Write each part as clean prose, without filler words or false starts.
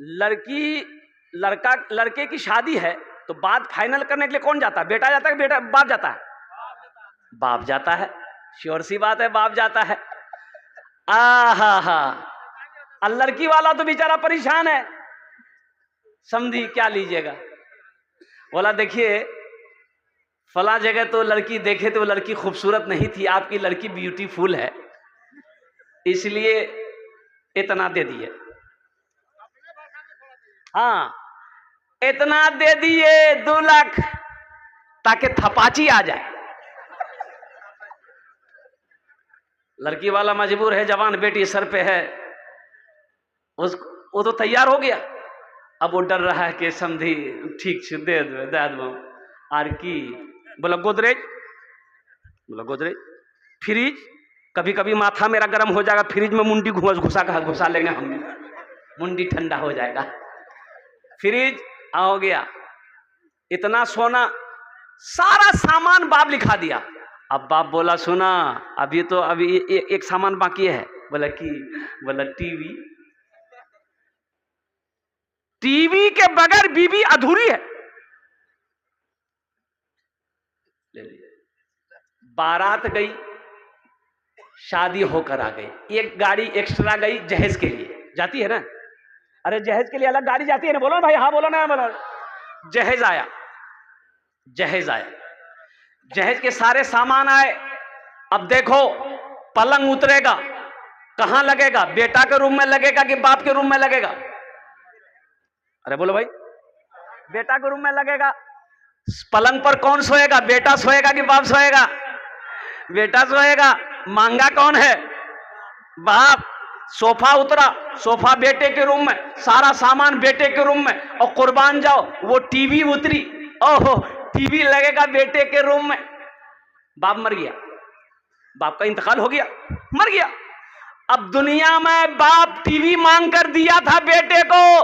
लड़की लड़का लड़के की शादी है तो बात फाइनल करने के लिए कौन जाता है? बेटा जाता है, बेटा बाप जाता है? बाप जाता है, श्योर सी बात है, बाप जाता है। हा हा, लड़की वाला तो बेचारा परेशान है, समझी क्या लीजिएगा। बोला देखिए फला जगह तो लड़की देखे तो लड़की खूबसूरत नहीं थी, आपकी लड़की ब्यूटीफुल है, इसलिए इतना दे दिए। हाँ, इतना दे दिए 2 लाख ताकि थपाची आ जाए। लड़की वाला मजबूर है, जवान बेटी सर पे है, वो तो तैयार हो गया। अब वो डर रहा है कि समझी ठीक से दे दो आर की। बोला गोदरेज, बोला गोदरेज, फ्रिज, कभी कभी माथा मेरा गर्म हो जाएगा, फ्रिज में मुंडी घुसा लेंगे हम, मुंडी ठंडा हो जाएगा। फ्रिज हो गया, इतना सोना, सारा सामान बाप लिखा दिया। अब बाप बोला सुना अभी तो अभी एक सामान बाकी है। बोला कि? बोला टीवी। टीवी के बगैर बीवी अधूरी है। बारात गई, शादी होकर आ गई, एक गाड़ी एक्स्ट्रा गई जहेज के लिए, जाती है ना? अरे जहेज के लिए अलग गाड़ी जाती है ना, बोलो ना भाई, हाँ बोलो ना, बोलो। जहेज आया, जहेज आया, जहेज के सारे सामान आए। अब देखो पलंग उतरेगा, कहां लगेगा? बेटा के रूम में लगेगा कि बाप के रूम में लगेगा? अरे बोलो भाई, बेटा के रूम में लगेगा। पलंग पर कौन सोएगा? बेटा सोएगा कि बाप सोएगा? बेटा सोएगा। मांगा कौन है? बाप। सोफा उतरा, सोफा बेटे के रूम में, सारा सामान बेटे के रूम में, और कुर्बान जाओ वो टीवी उतरी, ओहो टीवी लगेगा बेटे के रूम में। बाप मर गया, बाप का इंतकाल हो गया, मर गया। अब दुनिया में बाप टीवी मांग कर दिया था बेटे को,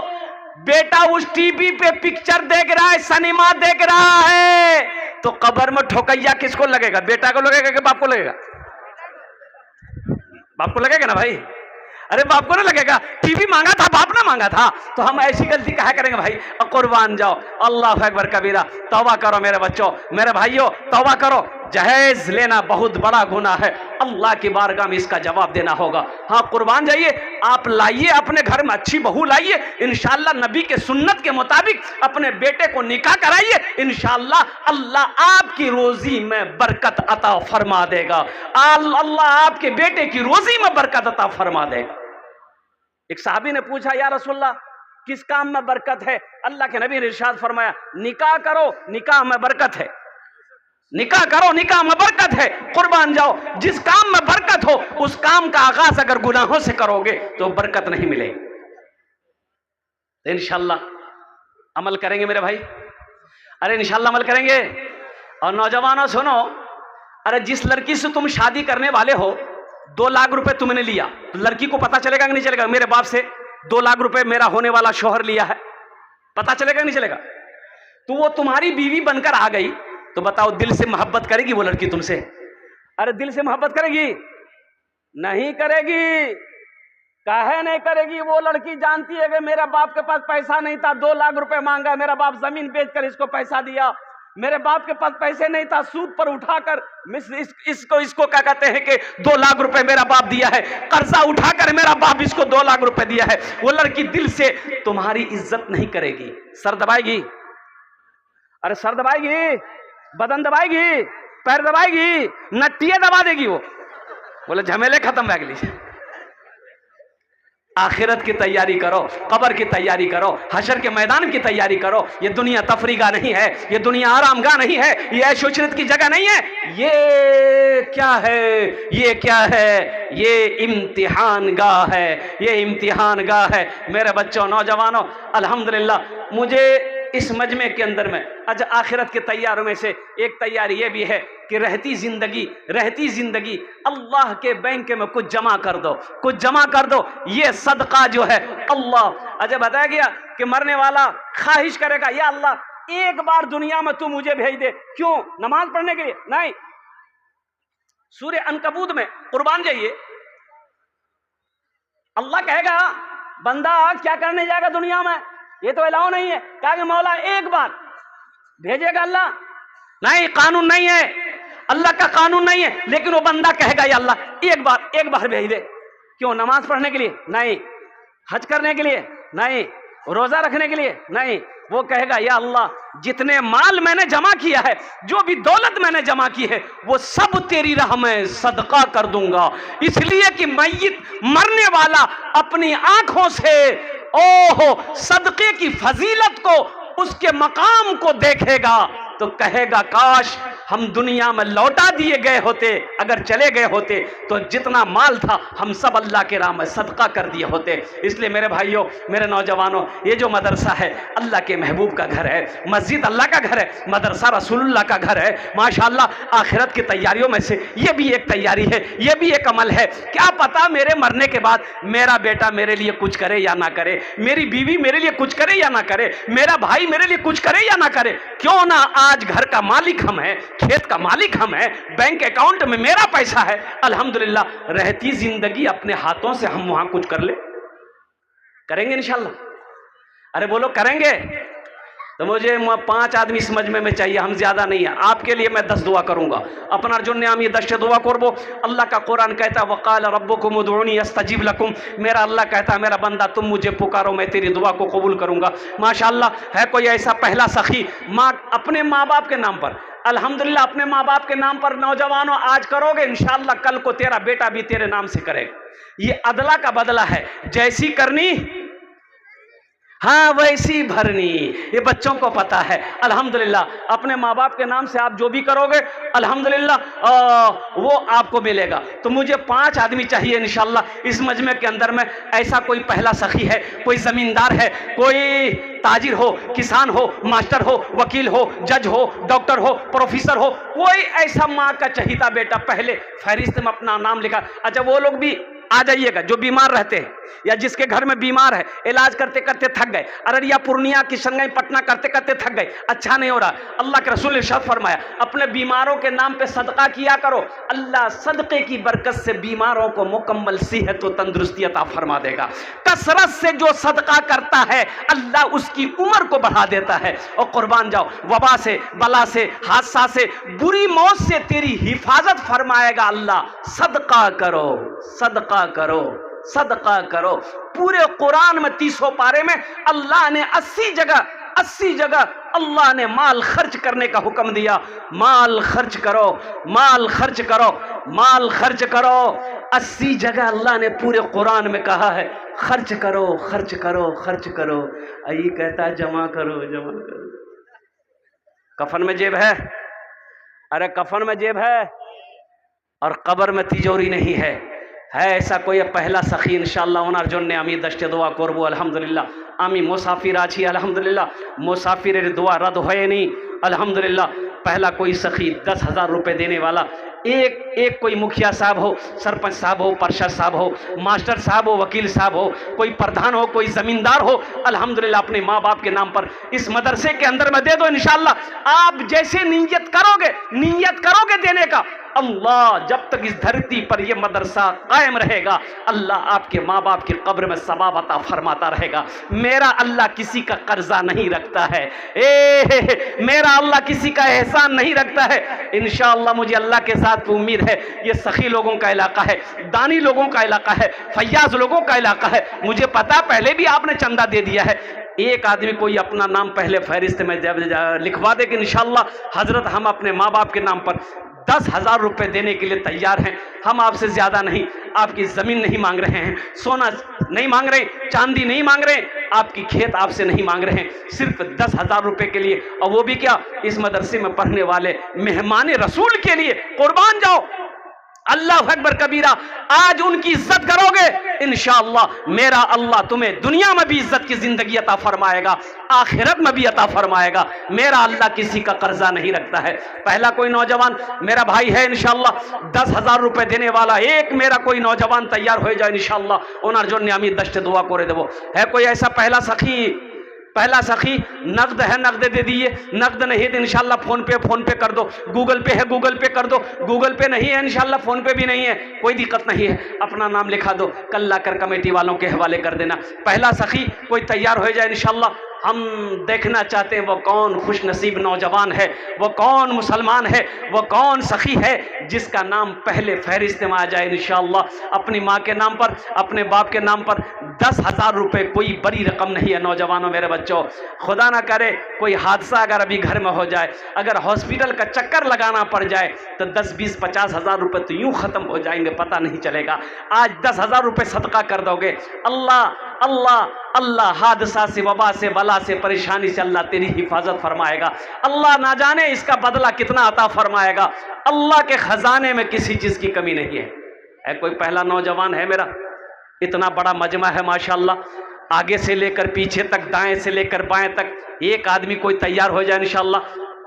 बेटा उस टीवी पे पिक्चर देख रहा है, सिनेमा देख रहा है, तो कब्र में ठोकैया किसको लगेगा? बेटा को लगेगा कि बाप को लगेगा? बाप को लगेगा ना भाई। अरे बाप को ना लगेगा, टीवी मांगा था, बाप ना मांगा था, तो हम ऐसी गलती कहा करेंगे भाई? कुर्बान जाओ, अल्लाह अकबर कबीरा। तौबा करो मेरे बच्चों, मेरे भाइयों, तौबा करो। जहेज लेना बहुत बड़ा गुनाह है, अल्लाह की बारगाह में इसका जवाब देना होगा। हाँ कुर्बान जाइए, आप लाइए अपने घर में अच्छी बहू लाइए, इंशाअल्लाह नबी के सुन्नत के मुताबिक अपने बेटे को निकाह कराइए, इंशाअल्लाह अल्लाह आपकी रोजी में बरकत अता फरमा देगा। अल्लाह आपके बेटे की रोजी में बरकत अता फरमा देगा। एक साहबी ने पूछा या रसूलल्लाह किस काम में बरकत है? अल्लाह के नबी ने इरशाद फरमाया निकाह करो, निकाह में बरकत है। निकाह करो, निकाह में बरकत है। कुर्बान जाओ, जिस काम में बरकत हो उस काम का आगाज अगर गुनाहों से करोगे तो बरकत नहीं मिलेगी। तो इंशाअल्लाह अमल करेंगे मेरे भाई, अरे इंशाअल्लाह अमल करेंगे। और नौजवानों सुनो, अरे जिस लड़की से तुम शादी करने वाले हो 2 लाख रुपए तुमने लिया, तो लड़की को पता चलेगा कि नहीं चलेगा? मेरे बाप से 2 लाख रुपए मेरा होने वाला शौहर लिया है, पता चलेगा कि नहीं चलेगा? तो वो तुम्हारी बीवी बनकर आ गई, तो बताओ दिल से मोहब्बत करेगी वो लड़की तुमसे? अरे दिल से मोहब्बत करेगी? नहीं करेगी। काहे नहीं करेगी? वो लड़की जानती है कि मेरा बाप के पास पैसा नहीं था, 2 लाख रुपए मांगा, मेरा बाप जमीन बेचकर इसको पैसा दिया, मेरे बाप के पास पैसे नहीं था, सूद पर उठाकर इसको क्या कहते हैं कि 2 लाख रुपए मेरा बाप दिया है, कर्जा उठाकर मेरा बाप इसको 2 लाख रुपए दिया है। वो लड़की दिल से तुम्हारी इज्जत नहीं करेगी, सर दबाएगी। अरे सर दबाएगी, बदन दबाएगी, पैर दबाएगी, नट्टियां दबा देगी। वो बोले झमेले खत्म हो गए। आखिरत की तैयारी करो, कब्र की तैयारी करो, हशर के मैदान की तैयारी करो। ये दुनिया तफरीगा नहीं है, ये दुनिया आरामगाह नहीं है, ये ऐशोशरत की जगह नहीं है। ये क्या है? ये क्या है? ये इम्तिहान गाह है, ये इम्तिहान गाह है। मेरे बच्चों, नौजवानों, अल्हम्दुलिल्लाह मुझे इस मजमे के अंदर में आज आखिरत के तैयारों में से एक तैयारी ये भी है कि रहती जिंदगी अल्लाह के बैंक में कुछ जमा कर दो, कुछ जमा कर दो। ये सदका जो है अल्लाह, अच्छा बताया गया कि मरने वाला ख्वाहिश करेगा या अल्लाह एक बार दुनिया में तू मुझे भेज दे। क्यों? नमाज पढ़ने के लिए? नहीं। सूरह अनकबूत में कुर्बान जाइए, अल्लाह कहेगा बंदा क्या करने जाएगा दुनिया में, ये तो अलाउ नहीं है। कहा कि मौला एक बार भेजेगा अल्लाह, नहीं कानून नहीं है, अल्लाह का कानून नहीं है, लेकिन वो बंदा कहेगा या अल्लाह एक बार भेज दे। क्यों? नमाज पढ़ने के लिए नहीं, हज करने के लिए नहीं, रोजा रखने के लिए नहीं। वो कहेगा या अल्लाह जितने माल मैंने जमा किया है, जो भी दौलत मैंने जमा की है, वो सब तेरी राह में सदका कर दूंगा। इसलिए कि मैयत मरने वाला अपनी आंखों से ओहो सदके की फजीलत को, उसके मकाम को देखेगा तो कहेगा काश हम दुनिया में लौटा दिए गए होते, अगर चले गए होते तो जितना माल था हम सब अल्लाह के राह में सदका कर दिए होते। इसलिए मेरे भाइयों, मेरे नौजवानों, ये जो मदरसा है अल्लाह के महबूब का घर है, मस्जिद अल्लाह का घर है, मदरसा रसूलुल्लाह का घर है। माशाअल्लाह आखिरत की तैयारियों में से ये भी एक तैयारी है, ये भी एक अमल है। क्या पता मेरे मरने के बाद मेरा बेटा मेरे लिए कुछ करे या ना करे, मेरी बीवी मेरे लिए कुछ करे या ना करे, मेरा भाई मेरे लिए कुछ करे या ना करे। क्यों ना आज घर का मालिक हम हैं, खेत का मालिक हम हैं, बैंक अकाउंट में मेरा पैसा है, अल्हम्दुलिल्लाह रहती जिंदगी अपने हाथों से हम वहां कुछ कर ले, करेंगे इंशाल्लाह। अरे बोलो करेंगे। तो मुझे 5 आदमी इस मजमे में चाहिए, हम ज्यादा नहीं है। आपके लिए मैं 10 दुआ करूंगा, अपना जो नाम ये 10 दुआ करबो। अल्लाह का कुरान कहता है वक़ाल रब्बुकुम उदऊनी अस्तजीब लकुम, मेरा अल्लाह कहता है मेरा बंदा तुम मुझे पुकारो मैं तेरी दुआ को कबूल करूंगा। माशाअल्लाह है कोई ऐसा पहला सखी अपने माँ बाप के नाम पर, अल्हम्दुलिल्लाह अपने माँ बाप के नाम पर नौजवानों आज करोगे, इंशाअल्लाह कल को तेरा बेटा भी तेरे नाम से करेगा। ये अदला का बदला है, जैसी करनी हाँ वैसी भरनी, ये बच्चों को पता है। अल्हम्दुलिल्लाह अपने माँ बाप के नाम से आप जो भी करोगे अल्हम्दुलिल्लाह वो आपको मिलेगा। तो मुझे 5 आदमी चाहिए इंशाअल्लाह इस मजमे के अंदर में। ऐसा कोई पहला सखी है, कोई जमींदार है, कोई ताजिर हो, किसान हो, मास्टर हो, वकील हो, जज हो, डॉक्टर हो, प्रोफेसर हो, कोई ऐसा माँ का चहीता बेटा पहले फहरिस्त में अपना नाम लिखा। अच्छा वो लोग भी आ जाइएगा जो बीमार रहते हैं या जिसके घर में बीमार है, इलाज करते करते थक गए, अररिया पूर्णिया किशनगंज पटना करते करते थक गए, अच्छा नहीं हो रहा, अल्लाह के रसूल ने इरशाद फरमाया अपने बीमारों के नाम पे सदका किया करो, अल्लाह सदके की बरकत से बीमारों को मुकम्मल सेहत और तंदुरुस्ती अता फरमा देगा। कसरत से जो सदका करता है अल्लाह उसकी उम्र को बढ़ा देता है। और कुर्बान जाओ वबा से, बला से, हादसा से, बुरी मौत से तेरी हिफाजत फरमाएगा अल्लाह। सदका करो, सदका करो, सदका करो। पूरे कुरान में 30 पारे में अल्लाह ने 80 जगह अल्लाह ने माल खर्च करने का हुक्म दिया। माल खर्च करो, माल खर्च करो, माल खर्च करो। 80 जगह अल्लाह ने पूरे कुरान में कहा है खर्च करो, खर्च करो, खर्च करो। ये कहता है जमा करो, जमा करो। कफन में जेब है, अरे कफन में जेब है और कब्र में तिजोरी नहीं है। ऐसा कोई पहला सखी इंशाअल्लाह ওনার জন্য আমি 10টি দোয়া করব। আলহামদুলিল্লাহ আমি মুসাফির আছি, আলহামদুলিল্লাহ মুসাফিরের দোয়া रद्द হয়নি। अल्हम्दुलिल्लाह पहला कोई सखी 10,000 रुपए देने वाला, एक कोई मुखिया साहब हो, सरपंच साहब हो, पार्षद साहब हो, मास्टर साहब हो, वकील साहब हो, कोई प्रधान हो, कोई जमींदार हो, अल्हम्दुलिल्लाह अपने माँ बाप के नाम पर इस मदरसे के अंदर में दे दो। इंशाअल्लाह आप जैसे नीयत करोगे देने का, अल्लाह जब तक इस धरती पर यह मदरसा कायम रहेगा अल्लाह आपके माँ बाप की कब्र में सवाब अता फरमाता रहेगा। मेरा अल्लाह किसी का कर्जा नहीं रखता है, मेरा अल्लाह किसी का एहसान नहीं रखता है। इंशाअल्लाह मुझे अल्लाह के साथ उम्मीद है ये सखी लोगों का इलाका है, दानी लोगों का इलाका है, फैयाज लोगों का इलाका है। मुझे पता पहले भी आपने चंदा दे दिया है। एक आदमी कोई अपना नाम पहले फहरिस्त में लिखवा दे कि इंशाअल्लाह हजरत हम अपने माँ बाप के नाम पर 10,000 रुपए देने के लिए तैयार हैं। हम आपसे ज्यादा नहीं, आपकी जमीन नहीं मांग रहे हैं, सोना नहीं मांग रहे, चांदी नहीं मांग रहे, आपकी खेत आपसे नहीं मांग रहे हैं, सिर्फ 10,000 रुपए के लिए, और वो भी क्या इस मदरसे में पढ़ने वाले मेहमान रसूल के लिए। कुर्बान जाओ, अल्लाह अकबर कबीरा। आज उनकी इज्जत करोगे इंशाअल्लाह मेरा अल्लाह तुम्हें दुनिया में भी इज्जत की जिंदगी अता फरमाएगा, आखिरत में भी अता फरमाएगा। मेरा अल्लाह किसी का कर्जा नहीं रखता है। पहला कोई नौजवान मेरा भाई है इंशाअल्लाह 10,000 रुपए देने वाला, एक मेरा कोई नौजवान तैयार हो जाए इंशाअल्लाह ओनार जोन्ने आमी 10 दुआ करे देबो। है कोई ऐसा पहला सखी पहला सखी नकद है नकद दे दिए, नकद नहीं तो इंशाल्लाह फोन पे कर दो, गूगल पे है गूगल पे कर दो, गूगल पे नहीं है इंशाल्लाह फोन पे भी नहीं है, कोई दिक्कत नहीं है, अपना नाम लिखा दो, कल लाकर कमेटी वालों के हवाले कर देना। पहला सखी कोई तैयार हो जाए इंशाल्लाह। हम देखना चाहते हैं वो कौन खुश नसीब नौजवान है, वो कौन मुसलमान है, वो कौन सखी है जिसका नाम पहले फहरिस्त में आ जाए इंशाअल्लाह। अपनी माँ के नाम पर, अपने बाप के नाम पर 10,000 रुपये कोई बड़ी रकम नहीं है नौजवानों मेरे बच्चों। खुदा ना करे कोई हादसा अगर अभी घर में हो जाए, अगर हॉस्पिटल का चक्कर लगाना पड़ जाए तो 10, 20, 50,000 रुपये तो यूं ख़त्म हो जाएंगे, पता नहीं चलेगा। आज 10,000 रुपये सदका कर दोगे, अल्लाह अल्लाह अल्लाह हादसा से, वबा से, बला से, परेशानी से अल्लाह तेरी हिफाजत फरमाएगा। अल्लाह ना जाने इसका बदला कितना अता फरमाएगा। अल्लाह के खजाने में किसी चीज़ की कमी नहीं है। कोई पहला नौजवान है मेरा, इतना बड़ा मजमा है माशाअल्लाह, आगे से लेकर पीछे तक, दाएं से लेकर बाएं तक, एक आदमी कोई तैयार हो जाए इंशाअल्लाह।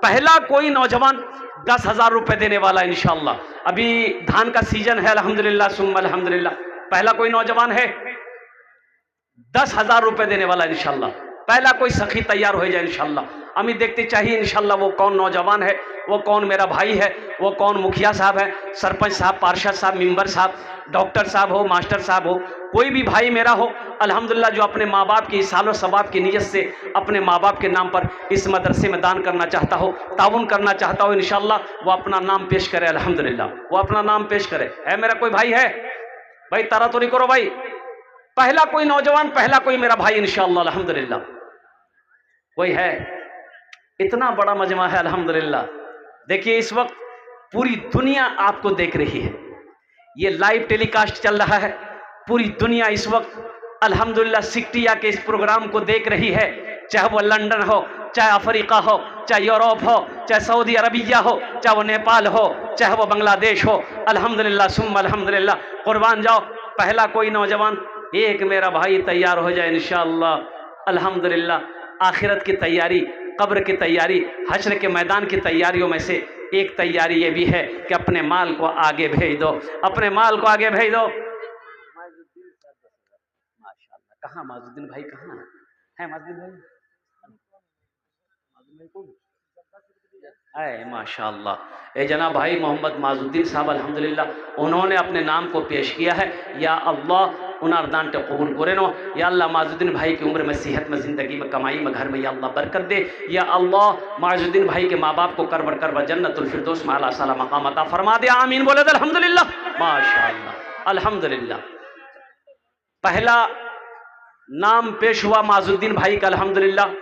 पहला कोई नौजवान 10,000 रुपये देने वाला इंशाअल्लाह। अभी धान का सीजन है अल्हम्दुलिल्लाह सुम्मा अल्हम्दुलिल्लाह। पहला कोई नौजवान है 10,000 रुपये देने वाला इंशाअल्लाह। पहला कोई सखी तैयार हो जाए इंशाअल्लाह। हमें देखते चाहिए इंशाअल्लाह वो कौन नौजवान है, वो कौन मेरा भाई है, वो कौन मुखिया साहब है, सरपंच साहब, पार्षद साहब, मेंबर साहब, डॉक्टर साहब हो, मास्टर साहब हो, कोई भी भाई मेरा हो अल्हम्दुलिल्लाह, जो अपने माँ बाप की सालो सवाब की नीयत से अपने माँ बाप के नाम पर इस मदरसे में दान करना चाहता हो, ताउन करना चाहता हो इंशाअल्लाह, वो अपना नाम पेश करे अल्हम्दुलिल्लाह, वो अपना नाम पेश करे। है मेरा कोई भाई है भाई? तारा तो नहीं करो भाई। पहला कोई नौजवान, पहला कोई मेरा भाई इंशाअल्लाह अल्हम्दुलिल्लाह। कोई है? इतना बड़ा मजमा है अल्हम्दुलिल्लाह। देखिए इस वक्त पूरी दुनिया आपको देख रही है, ये लाइव टेलीकास्ट चल रहा है, पूरी दुनिया इस वक्त अल्हम्दुलिल्लाह सिक्टिया के इस प्रोग्राम को देख रही है, चाहे वो लंदन हो, चाहे अफ्रीका हो, चाहे यूरोप हो, चाहे सऊदी अरबिया हो, चाहे वो नेपाल हो, चाहे वो बांग्लादेश हो, अल्हम्दुलिल्लाह सुम्मा अल्हम्दुलिल्लाह। कुर्बान जाओ, पहला कोई नौजवान एक मेरा भाई तैयार हो जाए इंशाअल्लाह अल्हम्दुलिल्लाह। आखिरत की तैयारी, कब्र की तैयारी, हश्र के मैदान की तैयारियों में से एक तैयारी ये भी है कि अपने माल को आगे भेज दो, अपने माल को आगे भेज दो। माशाअल्लाह, कहाँ माजुद्दीन भाई, कहाँ है माजुद्दीन भाई? है माशाअल्लाह, ए जनाब भाई मोहम्मद माजुद्दीन साहब अल्हम्दुलिल्लाह, उन्होंने अपने नाम को पेश किया है। या अल्लाह उनार दान टे कबूल करे नो, या अल्लाह माजुद्दीन भाई की उम्र में, सेहत में, ज़िंदगी में, कमाई में, घर में या अल्लाह बरकत दे। या अल्लाह माजुद्दीन भाई के माँ बाप को करबर करबर जन्नतुल फिरदौस में आला साला मकाम अता फरमा दे, आमीन बोले तो अल्हम्दुलिल्लाह माशाअल्लाह अल्हम्दुलिल्लाह। पहला नाम पेश हुआ माजुद्दीन भाई का अल्हम्दुलिल्लाह।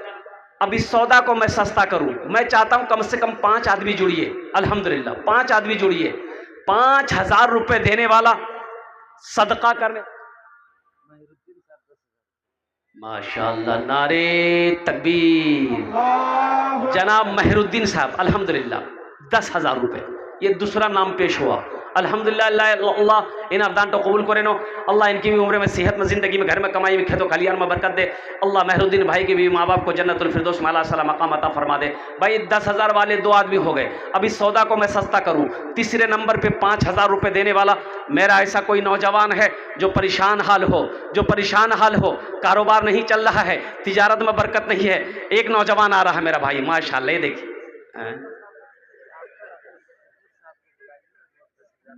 अब इस सौदा को मैं सस्ता करूं, मैं चाहता हूं कम से कम 5 आदमी जुड़िए अल्हम्दुलिल्लाह, 5 आदमी जुड़िए, 5,000 रुपये देने वाला सदका करने। माशाअल्लाह, नारे तकबीर। जनाब मेहरुद्दीन साहब अल्हम्दुलिल्लाह 10,000 रुपये, ये दूसरा नाम पेश हुआ अल्हम्दुलिल्लाह। अल्लाह इन अवदान तो कबूल करे नो, अल्लाह इनकी भी उम्र में, सेहत में, ज़िंदगी में, घर में, कमाई में, खेतों खलियान में बरकत दे। अल्लाह मेहरुद्दीन भाई के भी माँ बाप को जन्नतुल फिरदौस में आला साला मकाम अता फरमा दे। भाई 10,000 वाले 2 आदमी हो गए। अब इस सौदा को मैं सस्ता करूँ, तीसरे नंबर पर 5,000 रुपये देने वाला मेरा ऐसा कोई नौजवान है जो परेशान हाल हो, जो परेशान हाल हो, कारोबार नहीं चल रहा है, तिजारत में बरकत नहीं है। एक नौजवान आ रहा है मेरा भाई माशाअल्लाह, ये देखिए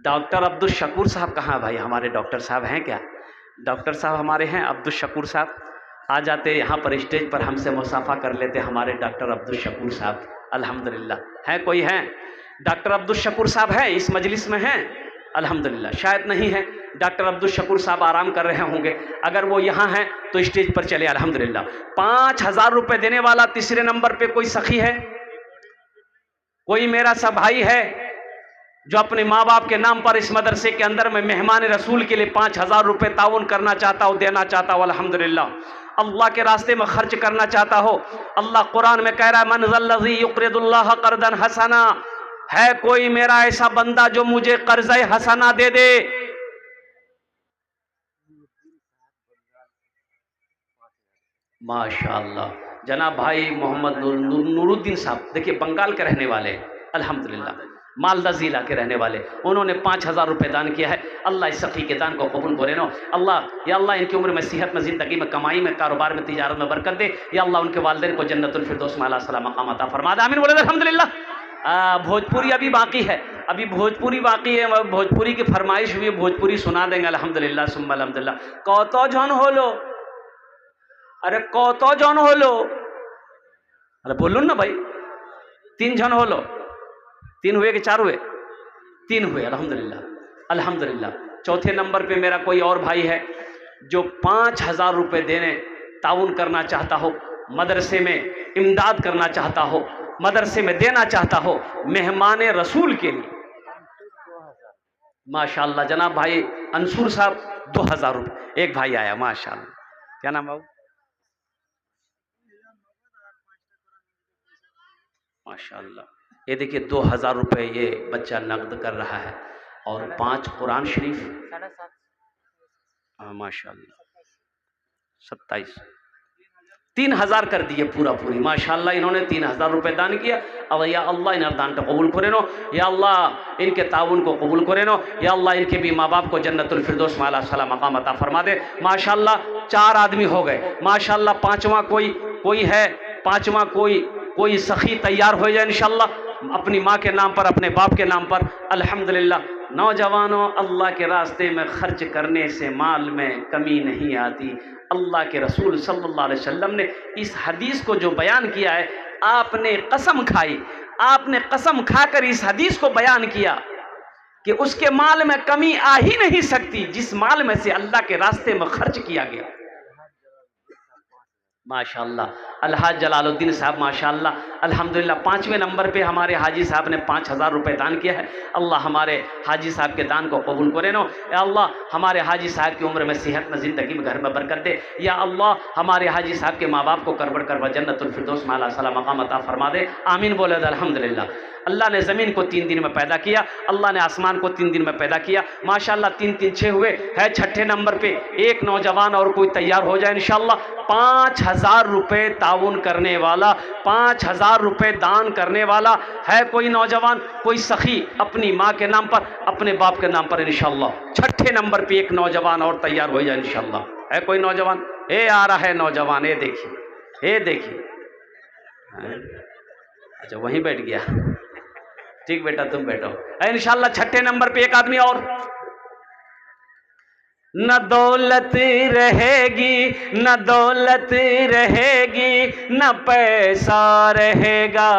डॉक्टर अब्दुल शकूर साहब। कहाँ भाई हमारे डॉक्टर साहब हैं क्या? डॉक्टर साहब हमारे हैं अब्दुल शकूर साहब, आ जाते यहाँ पर स्टेज पर हमसे मुसाफा कर लेते हमारे डॉक्टर अब्दुल शकूर साहब अल्हम्दुलिल्लाह। हैं कोई हैं? डॉक्टर अब्दुल शकूर साहब हैं इस मजलिस में हैं अल्हम्दुलिल्लाह? शायद नहीं है, डॉक्टर अब्दुल शकूर साहब आराम कर रहे होंगे। अगर वो यहाँ हैं तो स्टेज पर चले अल्हम्दुलिल्लाह। 5,000 रुपये देने वाला तीसरे नंबर पर कोई सखी है, कोई मेरा सा भाई है जो अपने माँ बाप के नाम पर इस मदरसे के अंदर में मेहमान रसूल के लिए 5,000 रुपये ताउन करना चाहता हो, देना चाहता हो अल्हम्दुलिल्लाह, अल्लाह के रास्ते में खर्च करना चाहता हो। अल्लाह कुरान में कह रहा है मन ज़ल्लज़ी युक़रिदुल्लाह क़र्ज़न हसना, है कोई मेरा ऐसा बंदा जो मुझे कर्ज़े हसना दे दे। माशाअल्लाह, जनाब भाई मोहम्मद नूरुद्दीन साहब देखिए बंगाल के रहने वाले अल्हम्दुलिल्लाह, मालदा जिला के रहने वाले, उन्होंने 5,000 रुपये दान किया है। अल्लाह इस सखी के दान को कबूल करे नो। अल्लाह या अल्लाह इनकी उम्र में, सेहत में, ज़िंदगी में, कमाई में, कारोबार में, तिजारत में बरकत दे। या अल्लाह उनके वालिदैन को जन्नतुल फिरदौस में आला सला मकाम अता फरमा दे। आमीन बोले अल्हम्दुलिल्लाह। भोजपुरी अभी बाकी है, अभी भोजपुरी बाकी है, भोजपुरी की फरमाइश हुई, भोजपुरी सुना देंगे अल्हम्दुलिल्लाह सुम्मा अल्हम्दुलिल्लाह। कौतो जन होलो, अरे कौतो जन होलो, अरे बोलो ना भाई, 3 जन होलो, 3 हुए कि 4 हुए? 3 हुए अल्हम्दुलिल्लाह अल्हम्दुलिल्लाह। चौथे नंबर पे मेरा कोई और भाई है जो 5,000 रुपये देने ताउन करना चाहता हो, मदरसे में इमदाद करना चाहता हो, मदरसे में देना चाहता हो मेहमान रसूल के लिए। माशाअल्लाह जनाब भाई अंसूर साहब 2,000 रुपये। एक भाई आया माशाअल्लाह, क्या नाम बाबू? माशाअल्लाह, ये देखिए 2,000 रुपये ये बच्चा नकद कर रहा है और 5 कुरान शरीफ। हाँ माशाअल्लाह 27, 3,000 कर दिए पूरा पूरी। माशाअल्लाह इन्होंने 3,000 रुपये दान किया। अब या अल्लाह इन दान को कबूल करे नो, या अल्लाह इनके ताउन को कबूल करे नो, या अल्लाह इनके भी माँ बाप को जन्नतुल फिरदौस में आला सला मकाम अता फरमा दे। माशाअल्लाह 4 आदमी हो गए। माशाअल्लाह 5वां कोई है, 5वां कोई सखी तैयार हो जाए इंशाअल्लाह अपनी माँ के नाम पर, अपने बाप के नाम पर। अल्हम्दुलिल्लाह नौजवानों, अल्लाह के रास्ते में खर्च करने से माल में कमी नहीं आती। अल्लाह के रसूल सल्लल्लाहु अलैहि वसल्लम ने इस हदीस को जो बयान किया है, आपने कसम खाई, आपने कसम खाकर इस हदीस को बयान किया कि उसके माल में कमी आ ही नहीं सकती जिस माल में से अल्लाह के रास्ते में खर्च किया गया। माशाअल्लाह अलहाज जलालुद्दीन साहब माशाअल्लाह अल्हम्दुलिल्लाह 5वें नंबर पे हमारे हाजी साहब ने 5,000 रुपये दान किया है। अल्लाह हमारे हाजी साहब के दान को कबूल करे नो। या अल्लाह हमारे हाजी साहब की उम्र में, सेहत में, ज़िंदगी में, घर में बरकत दे। या अल्लाह हमारे हाजी साहब के माँ बाप को करबड़ करबड़ जन्नतुल फिरदौस में आला सला मकाम अता फरमा दे। आमीन बोले अल्हम्दुलिल्लाह। अल्लाह ने ज़मीन को 3 दिन में पैदा किया, अल्लाह ने आसमान को 3 दिन में पैदा किया। माशाअल्लाह 3 3 6 हुए है। 6ठे नंबर पे एक नौजवान और कोई तैयार हो जाए इंशाअल्लाह। 5,000 रुपये ताउन करने वाला, 5,000 रुपये दान करने वाला है कोई नौजवान, कोई सखी अपनी माँ के नाम पर, अपने बाप के नाम पर इंशाअल्लाह। 6ठे नंबर पे एक नौजवान और तैयार हो जाए इंशाअल्लाह। है कोई नौजवान? ये आ रहा है नौजवान, ये देखिए, ये देखिए। अच्छा वहीं बैठ गया, ठीक बेटा तुम बैठो। इंशाअल्लाह 6ठे नंबर पे एक आदमी और। न दौलत रहेगी, न दौलत रहेगी, न पैसा रहेगा,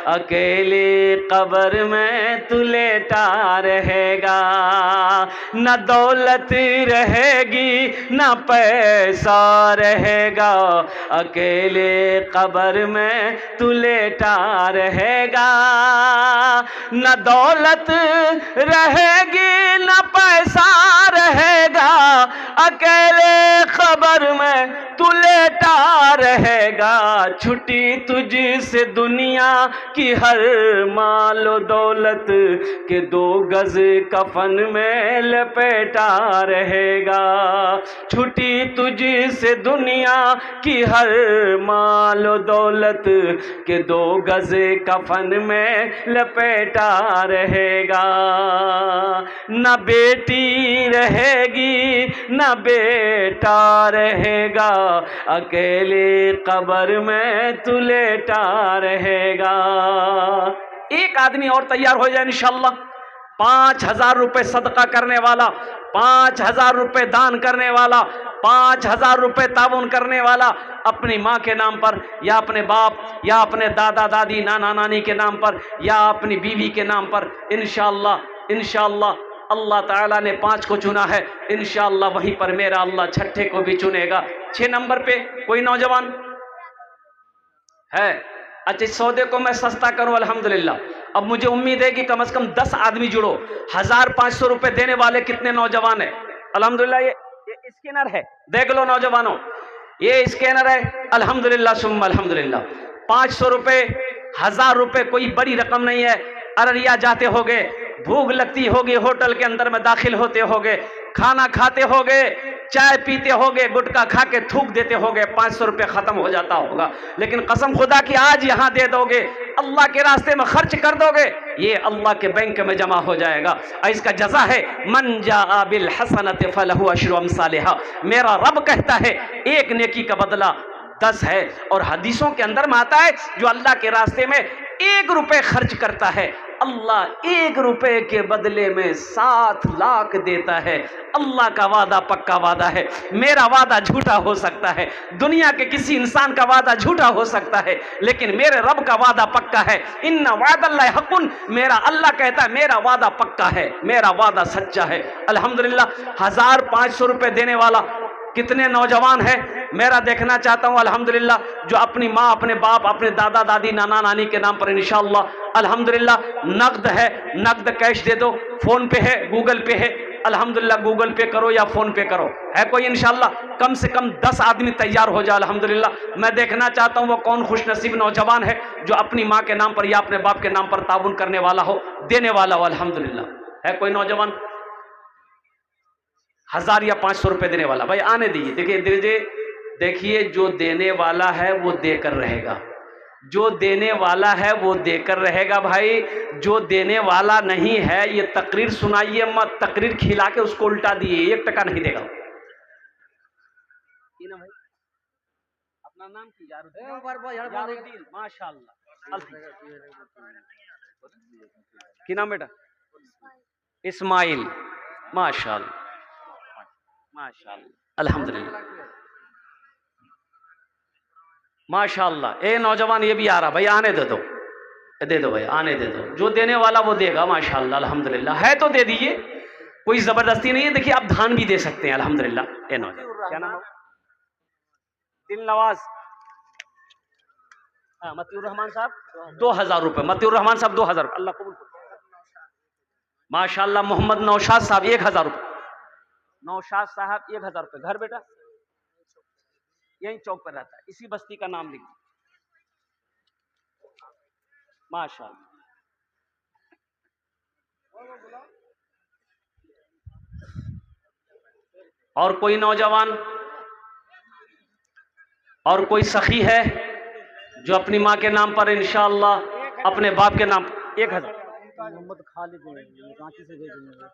अकेले कब्र में तू लेटा रहेगा। न दौलत रहेगी, न पैसा रहेगा, अकेले कब्र में तू लेटा रहेगा। न दौलत रहेगी, न पैसा रहेगा, अकेले खबर में तू लेटा रहेगा। छुट्टी तुझसे दुनिया की हर मालो दौलत के 2 गज कफन में लपेटा रहेगा। छुट्टी तुझसे दुनिया की हर मालो दौलत के 2 गज कफन में लपेटा रहेगा। न बेटी रहेगी, न बेटा रहेगा, अकेले कब्र में तू लेटा रहेगा। एक आदमी और तैयार हो जाए इंशाअल्लाह। 5,000 रुपये सदका करने वाला, 5,000 रुपये दान करने वाला, 5,000 रुपये ताउन करने वाला अपनी माँ के नाम पर, या अपने बाप, या अपने दादा दादी, नाना नानी के नाम पर, या अपनी बीवी के नाम पर। इंशाअल्लाह इंशाअल्लाह अल्लाह ताला ने 5 को चुना है, इंशाअल्लाह वहीं पर मेरा अल्लाह 6ठे को भी चुनेगा। 6 नंबर पे कोई नौजवान है? अच्छा इस सौदे को मैं सस्ता करूं अल्हम्दुलिल्लाह। अब मुझे उम्मीद है कि कम से कम 10 आदमी जुड़ो। 1,500 रुपये देने वाले कितने नौजवान है? अल्हम्दुलिल्लाह ये स्कैनर है, देख लो नौजवानों, ये स्कैनर है। अल्हम्दुलिल्लाह सुम्मा अल्हम्दुलिल्लाह। 500 रुपये, 1,000 रुपये कोई बड़ी रकम नहीं है। अररिया जाते होगे, भूख लगती होगी, होटल के अंदर में दाखिल होते होगे, खाना खाते होगे, चाय पीते होगे, गुटखा खा के थूक देते होगे, 500 रुपये खत्म हो जाता होगा, लेकिन कसम खुदा की आज यहाँ दे दोगे, अल्लाह के रास्ते में खर्च कर दोगे, ये अल्लाह के बैंक में जमा हो जाएगा। और इसका जज़ा है मन जाअ बिल हसनति फलहु अश्रु अम्सालिहा। मेरा रब कहता है एक नेकी का बदला 10 है। और हदीसों के अंदर में आता है जो अल्लाह के रास्ते में 1 रुपये खर्च करता है, अल्लाह 1 रुपये के बदले में 7 लाख देता है। अल्लाह का वादा पक्का वादा है। मेरा वादा झूठा हो सकता है, दुनिया के किसी इंसान का वादा झूठा हो सकता है, लेकिन मेरे रब का वादा पक्का है। इन्ना वादल्लाहि हक़्क़ुन, मेरा अल्लाह कहता है मेरा वादा पक्का है, मेरा वादा सच्चा है। अल्हम्दुलिल्लाह 1500 रुपये देने वाला कितने नौजवान हैं मेरा देखना चाहता हूं। अल्हम्दुलिल्लाह जो अपनी माँ, अपने बाप, अपने दादा दादी, नाना नानी के नाम पर इंशाअल्लाह अल्हम्दुलिल्लाह नकद है, नकद कैश दे दो, फोन पे है, गूगल पे है, अल्हम्दुलिल्लाह गूगल पे करो या फोन पे करो, है कोई इंशाअल्लाह कम से कम 10 आदमी तैयार हो जाए। अल्हम्दुलिल्लाह मैं देखना चाहता हूं वो कौन खुशनसीब नौजवान है जो अपनी माँ के नाम पर या अपने बाप के नाम पर ताउन करने वाला हो, देने वाला हो। अल्हम्दुलिल्लाह है कोई नौजवान 1000 या 500 रुपये देने वाला, भाई आने दीजिए। देखिए देखिए जो देने वाला है वो देकर रहेगा, जो देने वाला है वो देकर रहेगा भाई। जो देने वाला नहीं है ये तकरीर सुनाइए मत, तकरीर खिला के उसको उल्टा दिए, 1 टका नहीं देगा। भाई अपना नाम की माशाअल्लाह की नाम बेटा इस्माइल, माशाअल्लाह माशाअल्लाह अल्हम्दुलिल्लाह माशाअल्लाह। ए नौजवान ये भी आ रहा, भाई आने दे दो, दे दो भाई, आने दे दो। जो देने वाला वो देगा माशाअल्लाह अल्हम्दुलिल्लाह। है तो दे दीजिए, कोई जबरदस्ती नहीं है। देखिए आप धान भी दे सकते हैं अल्हम्दुलिल्लाह। ए नौजवान क्या नाम है? दिल नवाज, हाँ मतियुर रहमान साहब 2000 रुपये, मतियुर रहमान साहब 2000 रुपये, अल्लाह कबूल माशाअल्लाह। मोहम्मद नौशाद साहब 1000 रुपये, नौशाद साहब 1000 रुपये। घर बेटा यही चौक पर रहता है, इसी बस्ती का नाम लिख माशाअल्लाह। और कोई नौजवान और कोई सखी है जो अपनी माँ के नाम पर इंशाअल्लाह अपने बाप के नाम 1000। मोहम्मद खालिद रांची से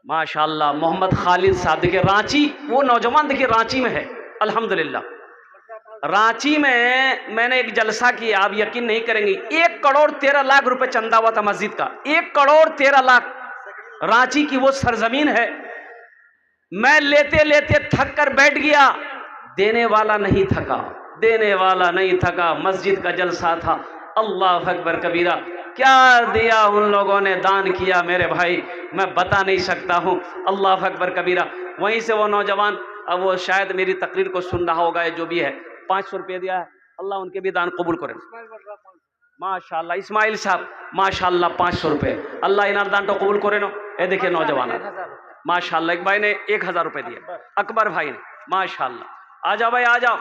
माशाअल्लाह, मोहम्मद खालिद साहब देखिए रांची, वो नौजवान देखिए रांची में है अल्हम्दुलिल्लाह। रांची में मैंने एक जलसा किया, आप यकीन नहीं करेंगे, 1 करोड़ 13 लाख रुपए चंदा हुआ था मस्जिद का, 1 करोड़ 13 लाख। रांची की वो सरजमीन है। मैं लेते लेते थक कर बैठ गया, देने वाला नहीं थका, देने वाला नहीं थका। मस्जिद का जलसा था, अल्लाह अकबर कबीरा। क्या दिया उन लोगों ने, दान किया मेरे भाई, मैं बता नहीं सकता हूँ। अल्लाह अकबर कबीरा। वहीं से वो नौजवान, अब वो शायद मेरी तकरीर को सुन रहा होगा, जो भी है 500 रुपये दिया है, अल्लाह उनके भी दान कबूल करे माशाअल्लाह। इस्माइल साहब माशाअल्लाह 500 रुपये, अल्लाह इनार दान तो कबूल करे नो। ये देखिए नौजवान माशाअल्लाह, एक भाई ने 1000 रुपये दिए, अकबर भाई ने माशाअल्लाह। आ जाओ भाई आ जाओ।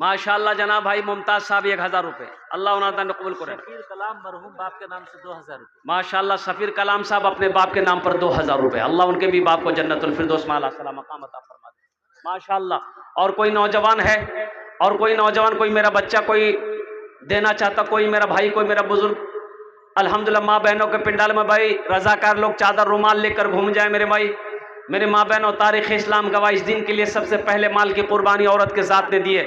माशाअल्लाह जनाब भाई मुमताज साहब 1000 रुपये, अल्लाह उन्हें कबूल करे। सफीर कलाम मरहूम बाप के नाम से 2000 रुपये माशाअल्लाह। सफीर कलाम साहब अपने बाप के नाम पर 2000 रुपये, अल्लाह उनके भी बाप को जन्नतुल फिरदौस में आला सलाम मकाम अता फरमा दे माशाअल्लाह। और कोई नौजवान है, और कोई नौजवान, कोई मेरा बच्चा कोई देना चाहता, कोई मेरा भाई, कोई मेरा बुजुर्ग, अल्हम्दुलिल्लाह माँ बहनों के पिंडाल में भाई रजाकार लोग चादर रुमाल लेकर घूम जाए मेरे भाई, मेरे माँ बहनों, तारीख इस्लाम गवाह, इस दिन के लिए सबसे पहले माल की कुर्बानी औरत के साथ ने दिए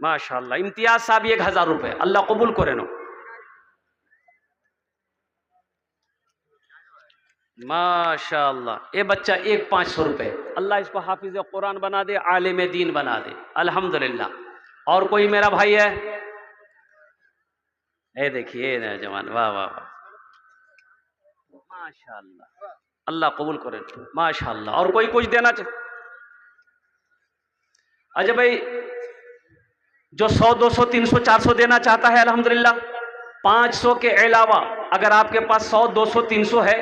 माशाअल्लाह। इम्तियाज साहब 1000 रुपये, अल्लाह कबूल करे नो माशाअल्लाह। ये बच्चा 500 रुपये, अल्लाह इसको हाफिज कुरान बना दे, आलिम दीन बना दे अल्हम्दुलिल्लाह। और कोई मेरा भाई है, ये देखिए नौजवान, वाह वाह वाह माशाअल्लाह, अल्लाह कबूल करे माशाअल्लाह। और कोई कुछ देना चाहिए? अच्छा भाई जो 100 200 300 400 देना चाहता है अल्हम्दुलिल्लाह, 500 के अलावा अगर आपके पास 100 200 300 है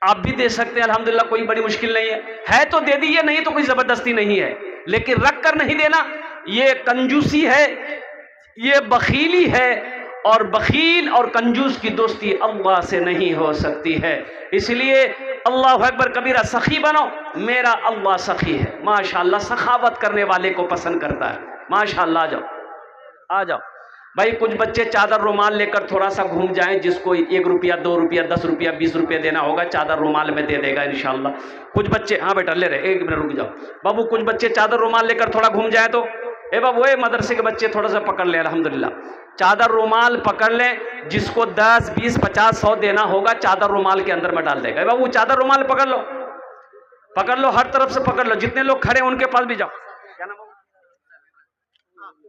आप भी दे सकते हैं अल्हम्दुलिल्लाह, कोई बड़ी मुश्किल नहीं है तो दे दीजिए, नहीं तो कोई जबरदस्ती नहीं है, लेकिन रख कर नहीं देना, ये कंजूसी है, ये बखीली है, और बखील और कंजूस की दोस्ती अल्लाह से नहीं हो सकती है। इसलिए अल्लाह अकबर कबीरा, सखी बनो। मेरा अल्लाह सखी है माशाअल्लाह, सखावत करने वाले को पसंद करता है माशाअल्लाह। आ जाओ आ जाओ भाई। कुछ बच्चे चादर रुमाल लेकर थोड़ा सा घूम जाएं, जिसको 1 रुपया 2 रुपया 10 रुपया 20 रुपया देना होगा चादर रुमाल में दे देगा इंशाअल्लाह। कुछ बच्चे, हाँ बेटा ले रहे, 1 मिनट रुक जाओ बाबू। कुछ बच्चे चादर रुमाल लेकर थोड़ा घूम जाए तो ए बाबू, वो मदरसे के बच्चे थोड़ा सा पकड़ ले, अल्हम्दुलिल्लाह। चादर रुमाल पकड़ ले, जिसको 10 20 50 100 देना होगा चादर रुमाल के अंदर में डाल देगा। ए बाबू चादर रुमाल पकड़ लो, पकड़ लो, हर तरफ से पकड़ लो। जितने लोग खड़े हैं उनके पास भी जाओ। क्या नाम?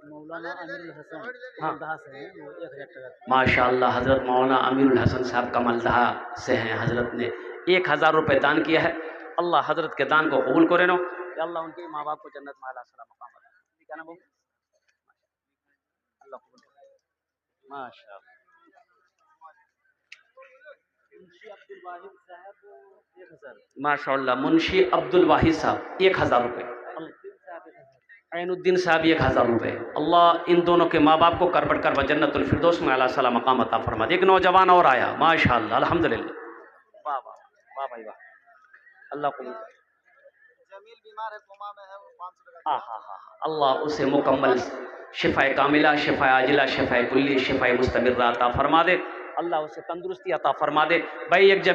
मौलाना अमीरुल हसन, हाँ से हैं, वो 1000 टका। माशाअल्लाह, हजरत मौलाना अमीरुल हसन साहब कमलदहा से हैं। हजरत ने 1000 रुपये दान किया है। अल्लाह हजरत के दान को कबूल करे नो। अल्लाह उनके माँ बाप को जन्नत में आला सलाम मकाम अता करे। क्या नाम? अल्लाह कबूल करे माशाअल्लाह। मुंशी अब्दुल वाहिद साहब 1000। माशाअल्लाह, मुंशी अब्दुल वाहिद साहब 1000 रुपये। ऐनुद्दीन साहब 1000 रुपये। अल्लाह इन दोनों के माँ बाप को कर बढ़ कर जन्नतुल फिरदौस में आला सलाम मकाम अता फरमा दे। एक नौजवान और आया माशाअल्लाह, अल्हम्दुलिल्लाह। वाह वाह वाह भाई वाह, अल्लाह को जमील बीमार है, कोमा में है, वो 500 टका। हाँ हाँ, अल्लाह उसे मुकम्मल शिफाए कामिला, शिफाए आजिला, शिफाए कुल्ली, शिफाए मुस्तमिर्रा अता फरमा दे। अल्लाह उसे तंदुरुस्ती अता फरमा दे। भाई एक जमील